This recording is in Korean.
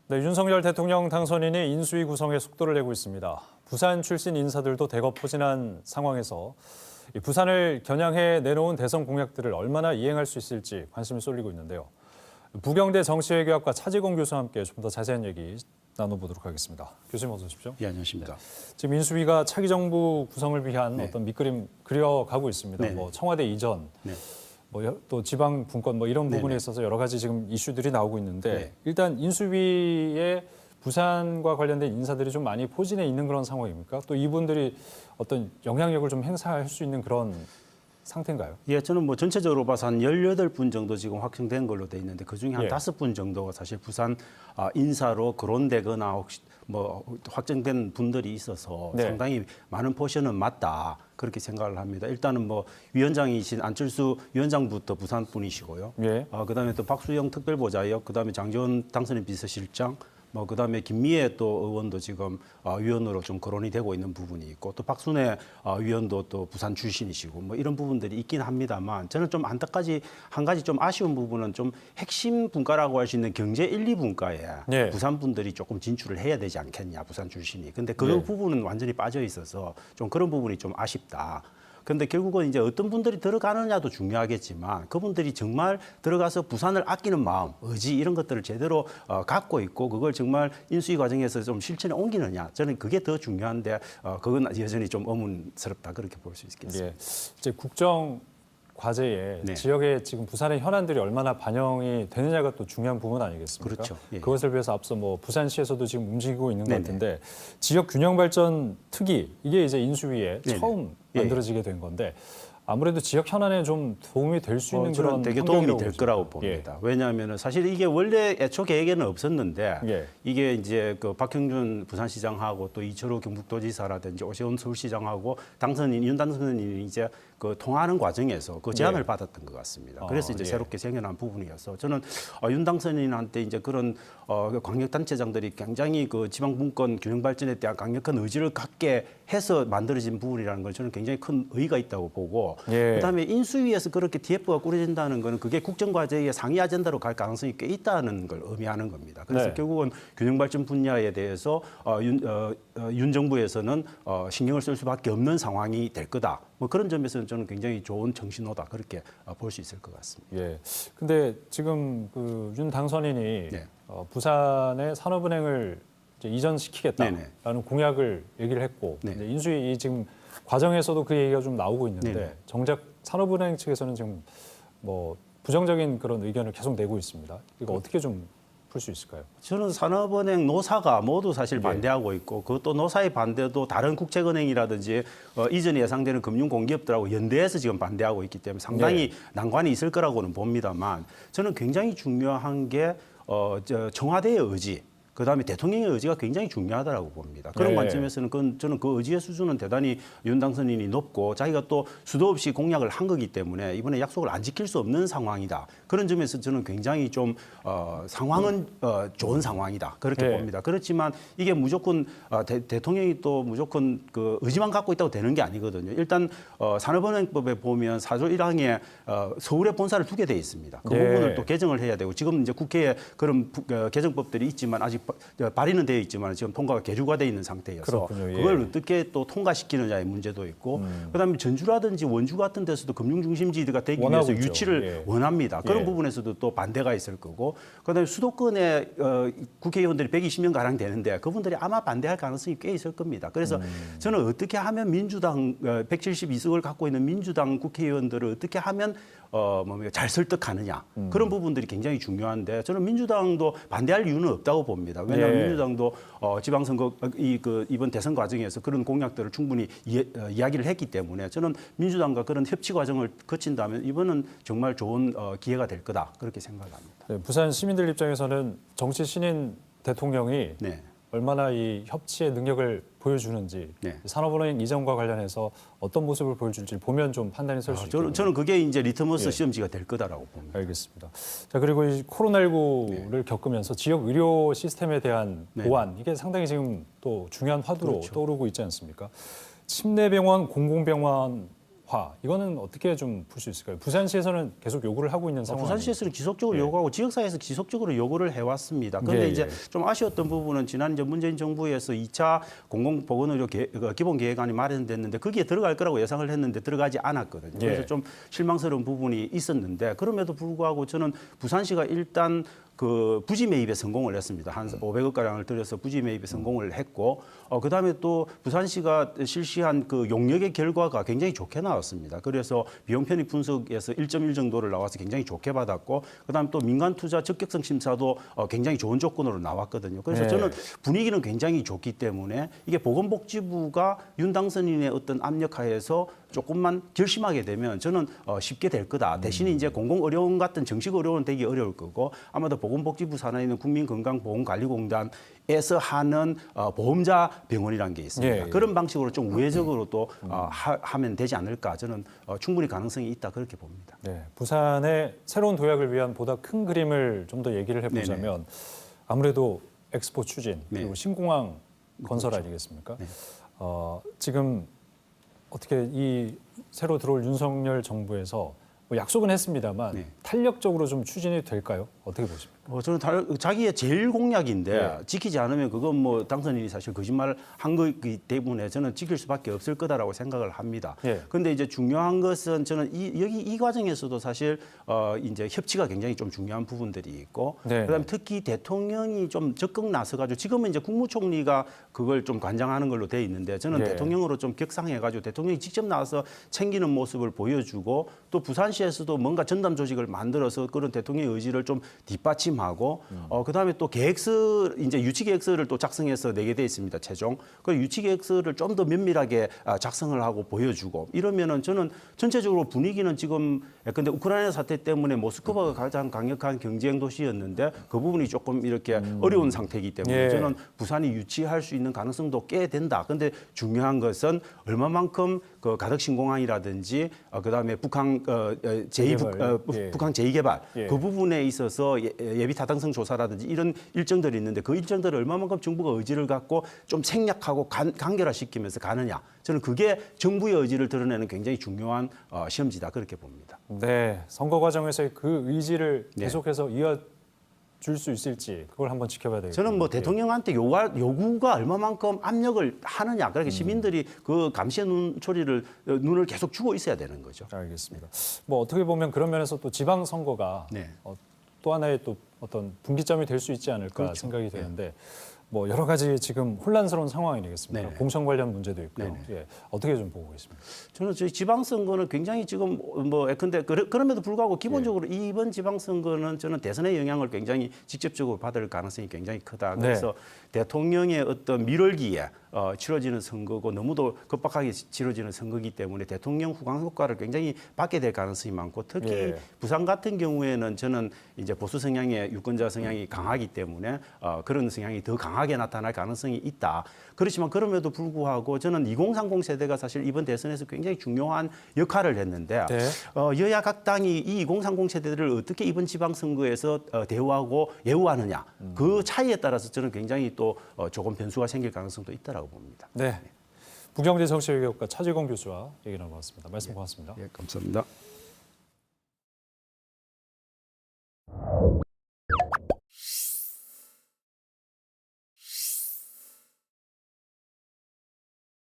네, 윤석열 대통령 당선인이 인수위 구성에 속도를 내고 있습니다. 부산 출신 인사들도 대거 포진한 상황에서 이 부산을 겨냥해 내놓은 대선 공약들을 얼마나 이행할 수 있을지 관심이 쏠리고 있는데요. 부경대 정치외교학과 차지공 교수와 함께 좀 더 자세한 얘기 나눠보도록 하겠습니다. 교수님 어서 오십시오. 예, 안녕하십니까. 지금 인수위가 차기 정부 구성을 위한 어떤 밑그림 그려가고 있습니다. 네네. 뭐 청와대 이전, 네. 뭐 또 지방 분권 뭐 이런 부분에 네네. 있어서 여러 가지 지금 이슈들이 나오고 있는데 네. 일단 인수위에 부산과 관련된 인사들이 좀 많이 포진해 있는 그런 상황입니까? 또 이분들이 어떤 영향력을 좀 행사할 수 있는 그런 상태인가요? 예, 저는 뭐 전체적으로 봐서 한 18분 정도 지금 확정된 걸로 돼 있는데 그중에 한 예. 5분 정도가 사실 부산 인사로 거론되거나 혹시 뭐 확정된 분들이 있어서 네. 상당히 많은 포션은 맞다. 그렇게 생각을 합니다. 일단은 뭐 위원장이신 안철수 위원장부터 부산 분이시고요. 예. 그다음에 또 박수영 특별보좌역, 그다음에 장재원 당선인 비서실장, 뭐 그다음에 김미애 또 의원도 지금 위원으로 좀 거론이 되고 있는 부분이 있고 또 박순애 위원도 또 부산 출신이시고 뭐 이런 부분들이 있긴 합니다만 저는 좀 안타까지 한 가지 좀 아쉬운 부분은 좀 핵심 분과라고 할 수 있는 경제 1, 2분과에 네. 부산 분들이 조금 진출을 해야 되지 않겠냐 부산 출신이. 근데 그 네. 부분은 완전히 빠져 있어서 좀 그런 부분이 좀 아쉽다. 근데 결국은 이제 어떤 분들이 들어가느냐도 중요하겠지만 그분들이 정말 들어가서 부산을 아끼는 마음, 의지 이런 것들을 제대로 갖고 있고 그걸 정말 인수위 과정에서 좀 실천에 옮기느냐. 저는 그게 더 중요한데 그건 여전히 좀 의문스럽다 그렇게 볼 수 있겠습니다. 예. 이제 국정 과제에 네. 지역의 지금 부산의 현안들이 얼마나 반영이 되느냐가 또 중요한 부분 아니겠습니까? 그렇죠. 예. 그것을 위해서 앞서 뭐 부산시에서도 지금 움직이고 있는 것 네네. 같은데 지역 균형 발전 특위 이게 이제 인수위에 네네. 처음 예. 만들어지게 된 건데 아무래도 지역 현안에 좀 도움이 될 수 있는 저는 그런 되게 환경이라고 도움이 될 보죠. 거라고 봅니다. 왜냐하면 사실 이게 원래 애초 계획에는 없었는데 예. 이게 이제 그 박형준 부산시장하고 또 이철우 경북도지사라든지 오세훈 서울시장하고 윤 당선인이 이제 그 통화하는 과정에서 그 제안을 예. 받았던 것 같습니다. 그래서 이제 예. 새롭게 생겨난 부분이어서 저는 윤 당선인한테 이제 그런 광역단체장들이 굉장히 그 지방분권 균형 발전에 대한 강력한 의지를 갖게 해서 만들어진 부분이라는 걸 저는 굉장히 큰 의의가 있다고 보고 예. 그다음에 인수위에서 그렇게 TF가 꾸려진다는 거는 그게 국정과제의 상위 아젠다로 갈 가능성이 꽤 있다는 걸 의미하는 겁니다. 그래서 네. 결국은 균형 발전 분야에 대해서 윤 정부에서는 신경을 쓸 수밖에 없는 상황이 될 거다. 뭐 그런 점에서는 저는 굉장히 좋은 정신호다 그렇게 볼 수 있을 것 같습니다. 예. 근데 지금 그 윤 당선인이 네. 부산의 산업은행을 이제 이전시키겠다라는 네네. 공약을 얘기를 했고 네. 이제 인수위 이 지금 과정에서도 그 얘기가 좀 나오고 있는데 네네. 정작 산업은행 측에서는 지금 뭐 부정적인 그런 의견을 계속 내고 있습니다. 이거 어떻게 좀 풀 수 있을까요? 저는 산업은행 노사가 모두 사실 예. 반대하고 있고 그것도 노사의 반대도 다른 국책은행이라든지 이전에 예상되는 금융공기업들하고 연대해서 지금 반대하고 있기 때문에 상당히 난관이 있을 거라고는 봅니다만 저는 굉장히 중요한 게 청와대의 의지 그다음에 대통령의 의지가 굉장히 중요하다고 봅니다. 그런 네. 관점에서는 저는 그 의지의 수준은 대단히 윤 당선인이 높고 자기가 또 수도 없이 공약을 한 거기 때문에 이번에 약속을 안 지킬 수 없는 상황이다. 그런 점에서 저는 굉장히 좀 상황은 좋은 상황이다. 그렇게 네. 봅니다. 그렇지만 이게 무조건 대통령이 또 무조건 그 의지만 갖고 있다고 되는 게 아니거든요. 일단 산업은행법에 보면 4조 1항에 서울에 본사를 두게 돼 있습니다. 그 네. 부분을 또 개정을 해야 되고 지금 이제 국회에 그런 개정법들이 있지만 아직 발의는 되어 있지만 지금 통과가 계류가 되어 있는 상태여서 그렇군요. 예. 그걸 어떻게 또 통과시키느냐의 문제도 있고 그다음에 전주라든지 원주 같은 데서도 금융 중심지가 되기 위해서 원하고 있죠. 유치를 예. 원합니다. 그런 예. 부분에서도 또 반대가 있을 거고 그다음에 수도권에 국회의원들이 120명 가량 되는데 그분들이 아마 반대할 가능성이 꽤 있을 겁니다. 그래서 저는 어떻게 하면 민주당 172석을 갖고 있는 민주당 국회의원들을 어떻게 하면 잘 설득하느냐 그런 부분들이 굉장히 중요한데 저는 민주당도 반대할 이유는 없다고 봅니다. 왜냐하면 네. 민주당도 지방선거 이번 대선 과정에서 그런 공약들을 충분히 이야기를 했기 때문에 저는 민주당과 그런 협치 과정을 거친다면 이번은 정말 좋은 기회가 될 거다 그렇게 생각합니다. 네, 부산 시민들 입장에서는 정치 신인 대통령이 네. 얼마나 이 협치의 능력을 보여주는지 네. 산업은행 이전과 관련해서 어떤 모습을 보여줄지 보면 좀 판단이 설 수 있겠네요. 저는 그게 이제 리트머스 예. 시험지가 될 거다라고 봅니다. 알겠습니다. 자 그리고 이 코로나19를 겪으면서 지역 의료 시스템에 대한 네. 보완 이게 상당히 지금 또 중요한 화두로 그렇죠. 떠오르고 있지 않습니까? 침례병원, 공공병원 이거는 어떻게 좀 풀 수 있을까요? 부산시에서는 계속 요구를 하고 있는 상황. 부산시에서는 지속적으로 예. 요구하고 지역사회에서 지속적으로 요구를 해왔습니다. 그런데 예, 이제 예. 좀 아쉬웠던 부분은 지난 이제 문재인 정부에서 2차 공공보건의료 기본계획안이 마련됐는데 거기에 들어갈 거라고 예상을 했는데 들어가지 않았거든요. 그래서 예. 좀 실망스러운 부분이 있었는데 그럼에도 불구하고 저는 부산시가 일단 그 부지 매입에 성공을 했습니다. 한 500억 가량을 들여서 부지 매입에 성공을 했고, 그다음에 또 부산시가 실시한 그 용역의 결과가 굉장히 좋게 나왔습니다. 그래서 비용 편익 분석에서 1.1 정도를 나와서 굉장히 좋게 받았고, 그다음에 또 민간 투자 적격성 심사도 굉장히 좋은 조건으로 나왔거든요. 그래서 네. 저는 분위기는 굉장히 좋기 때문에 이게 보건복지부가 윤 당선인의 어떤 압력하에서 조금만 결심하게 되면 저는 쉽게 될 거다. 대신에 이제 공공 어려움 같은 정식 어려움은 되게 어려울 거고 아마도 보건복지부 산하에 있는 국민건강보험관리공단에서 하는 보험자 병원이라는 게 있습니다. 예, 예. 그런 방식으로 좀 우회적으로 또 하면 되지 않을까. 저는 충분히 가능성이 있다 그렇게 봅니다. 네, 부산의 새로운 도약을 위한 보다 큰 그림을 좀 더 얘기를 해보자면 아무래도 엑스포 추진 그리고 네. 신공항 건설 아니겠습니까? 네. 지금 어떻게 이 새로 들어올 윤석열 정부에서 뭐 약속은 했습니다만 네. 탄력적으로 좀 추진이 될까요? 어떻게 보십니까? 저는 자기의 제일 공약인데 네. 지키지 않으면 그건 뭐 당선인이 사실 거짓말을 한 거기 때문에 저는 지킬 수밖에 없을 거다라고 생각을 합니다. 예. 그런데 이제 중요한 것은 저는 이 과정에서도 사실 이제 협치가 굉장히 좀 중요한 부분들이 있고 네. 그다음에 특히 대통령이 좀 적극 나서가지고 지금은 이제 국무총리가 그걸 좀 관장하는 걸로 돼 있는데 저는 예. 대통령으로 좀 격상해가지고 대통령이 직접 나와서 챙기는 모습을 보여주고 또 부산시에서도 뭔가 전담 조직을 만들어서 그런 대통령의 의지를 좀 뒷받침 하고 그다음에 또 계획서 이제 유치 계획서를 또 작성해서 내게 돼 있습니다. 최종 그 유치 계획서를 좀 더 면밀하게 작성을 하고 보여주고 이러면은 저는 전체적으로 분위기는 지금 근데 우크라이나 사태 때문에 모스크바가 가장 강력한 경쟁 도시였는데 그 부분이 조금 이렇게 어려운 상태이기 때문에 예. 저는 부산이 유치할 수 있는 가능성도 꽤 된다. 근데 중요한 것은 얼마만큼 그 가덕 신공항이라든지 그다음에 북한 재개발. 예. 북한 제2개발 예. 그 부분에 있어서 예비 타당성 조사라든지 이런 일정들이 있는데 그 일정들을 얼마만큼 정부가 의지를 갖고 좀 생략하고 간결화시키면서 가느냐. 저는 그게 정부의 의지를 드러내는 굉장히 중요한 시험지다 그렇게 봅니다. 네, 선거 과정에서의 그 의지를 네. 계속해서 이어줄 수 있을지 그걸 한번 지켜봐야 되겠습니다. 저는 뭐 대통령한테 요구가 얼마만큼 압력을 하느냐. 그러니까 시민들이 그 감시의 눈을 계속 주고 있어야 되는 거죠. 알겠습니다. 뭐 어떻게 보면 그런 면에서 또 지방 선거가 네. 또 하나의 또 어떤 분기점이 될 수 있지 않을까 그렇죠. 생각이 되는데 뭐 여러 가지 지금 혼란스러운 상황이 아니겠습니까? 네네. 공천 관련 문제도 있고요. 네네. 예, 어떻게 좀 보고 계십니까? 저는 저희 지방선거는 굉장히 지금 뭐 근데 그럼에도 불구하고 기본적으로 이번 지방선거는 저는 대선의 영향을 굉장히 직접적으로 받을 가능성이 굉장히 크다. 그래서 대통령의 어떤 밀월기에 치러지는 선거고 너무도 급박하게 치러지는 선거이기 때문에 대통령 후광 효과를 굉장히 받게 될 가능성이 많고 특히 예. 부산 같은 경우에는 저는 이제 보수 성향의 유권자 성향이 강하기 때문에 그런 성향이 더 강하게 나타날 가능성이 있다. 그렇지만 그럼에도 불구하고 저는 2030 세대가 사실 이번 대선에서 굉장히 중요한 역할을 했는데 네. 여야 각 당이 이 2030 세대들을 어떻게 이번 지방선거에서 대우하고 예우하느냐 그 차이에 따라서 저는 굉장히 또 조금 변수가 생길 가능성도 있다라고 봅니다. 네. 부경제 정치외교학과 차지공 교수와 얘기 나눠봤습니다. 말씀 고맙습니다. 예, 감사합니다.